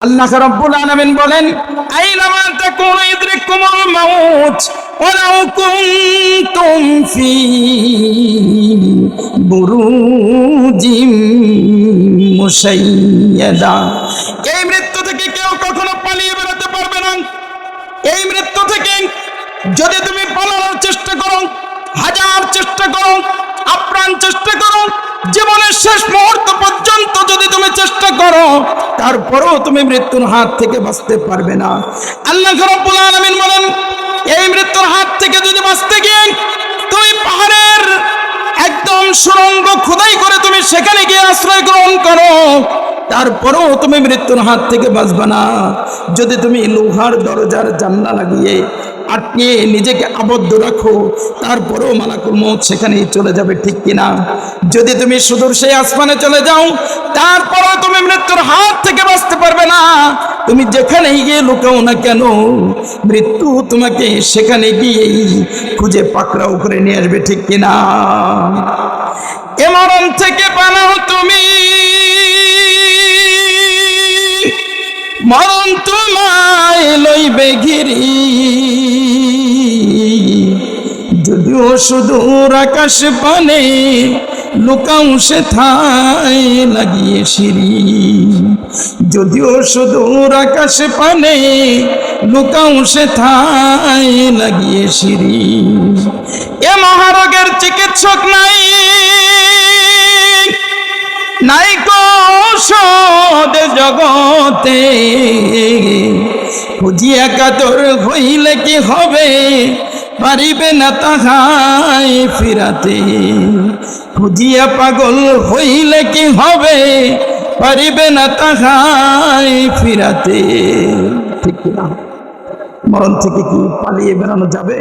আল্লাহ রাব্বুল আলামিন বলেন, আইনামা তাকুনু ইদরিকুমুল মাউত ওয়ালাউ কুনতুম ফি বুরুজিম মুশাইয়াদা। এই মৃত্যু থেকে কেউ কখনো পালিয়ে বেরোতে পারবে না। এই মৃত্যু থেকে যদি তুমি পালানোর চেষ্টা করো, হাজার চেষ্টা করো, আপ্রাণ চেষ্টা করো, জীবনের শেষ মুহূর্ত পর্যন্ত যদি তুমি চেষ্টা করো, তারপরেও তুমি মৃত্যুর হাত থেকে বাঁচতে পারবে না। আল্লাহ রাব্বুল আলামিন বলেন, এই মৃত্যুর হাত থেকে যদি বাঁচতে গিয়ে তুমি পাহাড়ের একদম সুড়ঙ্গ খোদাই করে তুমি সেখানে গিয়ে আশ্রয় গ্রহণ করো, তারপরেও তুমি মৃত্যুর হাত থেকে বাঁচবে না। যদি তুমি লোহার দরজার জানলা লাগিয়ে আটকে নিজেকে আবদ্ধ রাখো, তারপরেও মালাকুল মউত সেখানেই চলে যাবে, ঠিক কিনা? যদি তুমি সুদূর সেই আসমানে চলে যাও, তারপরেও তুমি মৃত্যুর হাত থেকে বাঁচতে পারবে না। তুমি যেখানেই গিয়ে লুকাও না কেন, মৃত্যু তোমাকে সেখানে গিয়েই খুঁজে পাকড়াও করে নিয়ে আসবে, ঠিক কিনা? এ মরণ থেকে পালাও তুমি, মরণ তোমায় লইবে ঘিরি। যদিও সুদূর আকাশ পানে লুকাও সেথায় লাগিয়ে সিঁড়ি। যদিও সুদূর আকাশ পানে লুকাও সেথায় লাগিয়ে সিঁড়ি। এ মহারোগের চিকিৎসক নাই, নাই কৌশল জগতে। খুঁজিয়া কাতর হইলে কি হবে, পারিবে না তাহাই ফিরাতে। খুঁজিয়া পাগল হইলে কি হবে, পারিবে না তাহাই ফিরাতে। ঠিক না? মরণ থেকে কি পালিয়ে বেড়ানো যাবে?